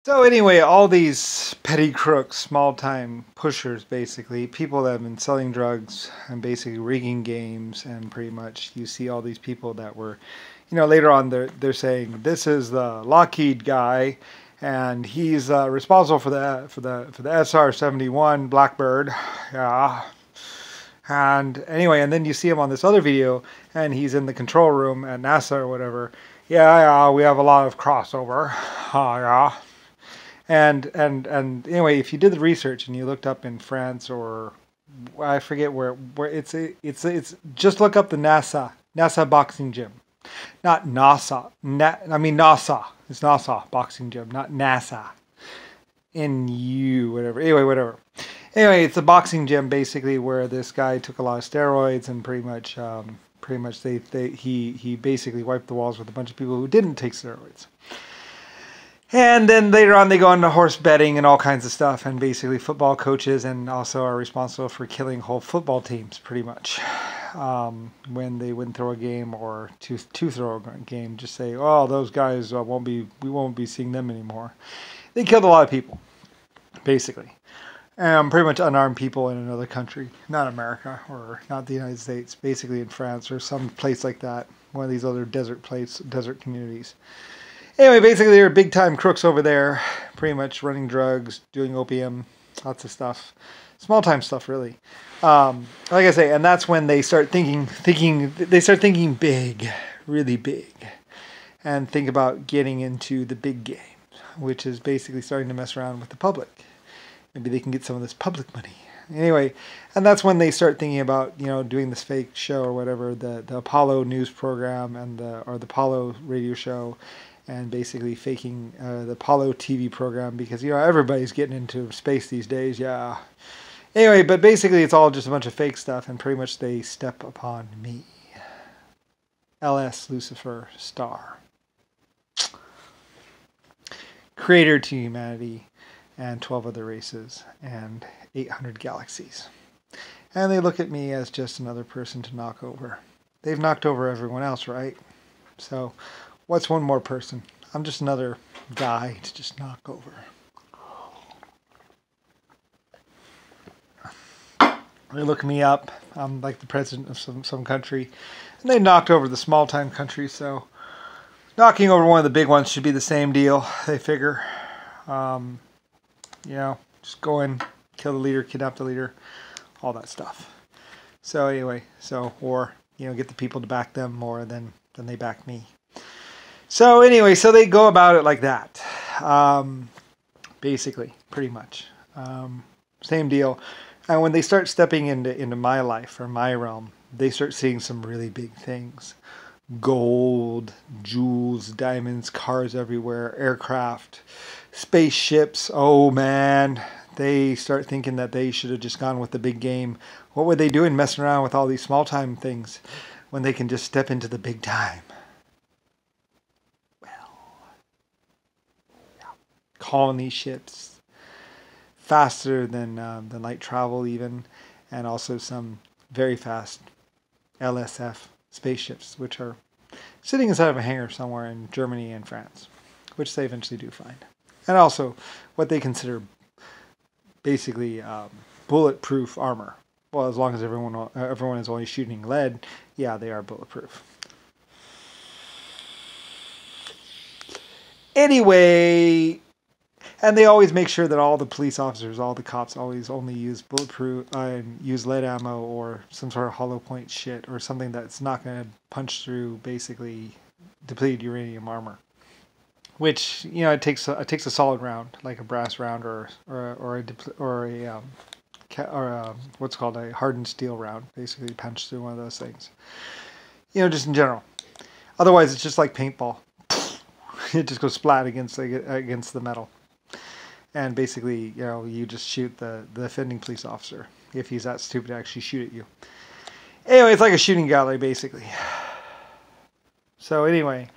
So anyway, all these petty crooks, small-time pushers, basically, people that have been selling drugs and basically rigging games, and pretty much you see all these people that were, later on they're saying this is the Lockheed guy, and he's responsible for the SR-71 Blackbird, yeah. And anyway, and then you see him on this other video, and he's in the control room at NASA or whatever. Yeah, we have a lot of crossover. Yeah. And anyway, if you did the research and you looked up in France or I forget where it's just look up the NASA boxing gym, not NASA. NASA. It's NASA boxing gym, not NASA. NU whatever. Anyway, whatever. Anyway, it's a boxing gym basically where this guy took a lot of steroids and pretty much he basically wiped the walls with a bunch of people who didn't take steroids. And then later on they go into horse betting and all kinds of stuff, and basically football coaches, and also are responsible for killing whole football teams pretty much when they wouldn't throw a game or to throw a game. Just say, oh, those guys we won't be seeing them anymore. They killed a lot of people basically, pretty much unarmed people in another country, not America or not the United States, basically in France or some place like that, one of these other desert communities. Anyway, basically they're big time crooks over there, pretty much running drugs, doing opium, lots of stuff, small time stuff really. Like I say, and that's when they start thinking big, really big, and think about getting into the big game, which is basically starting to mess around with the public. Maybe they can get some of this public money. Anyway, and that's when they start thinking about, doing this fake show or whatever, the Apollo news program or the Apollo radio show, and basically faking the Apollo TV program because, everybody's getting into space these days, yeah. Anyway, but basically it's all just a bunch of fake stuff, and pretty much they step upon me. LS Lucifer Star. Creator to humanity and 12 other races and 800 galaxies. And they look at me as just another person to knock over. They've knocked over everyone else, right? So what's one more person? I'm just another guy to just knock over. They look me up. I'm like the president of some country. And they knocked over the small-time country, so knocking over one of the big ones should be the same deal, they figure. Just go in, kill the leader, kidnap the leader, all that stuff. So anyway, or get the people to back them more than they back me. So anyway, so they go about it like that. Basically, pretty much. Same deal. And when they start stepping into my life or my realm, they start seeing some really big things. Gold, jewels, diamonds, cars everywhere, aircraft, spaceships. Oh man, they start thinking that they should have just gone with the big game. What were they doing messing around with all these small time things when they can just step into the big time? Colony ships, faster than light travel even, and also some very fast LSF spaceships, which are sitting inside of a hangar somewhere in Germany and France, which they eventually do find. And also what they consider basically bulletproof armor. Well, as long as everyone is only shooting lead, yeah, they are bulletproof. Anyway, and they always make sure that all the police officers, all the cops always only use bulletproof and use lead ammo or some sort of hollow point shit or something that's not going to punch through basically depleted uranium armor. Which, it takes a solid round, like a brass round or what's called a hardened steel round, basically punch through one of those things. Just in general. Otherwise, it's just like paintball. It just goes splat against the metal. And basically, you just shoot the offending police officer if he's that stupid to actually shoot at you. Anyway, it's like a shooting gallery, basically. So anyway,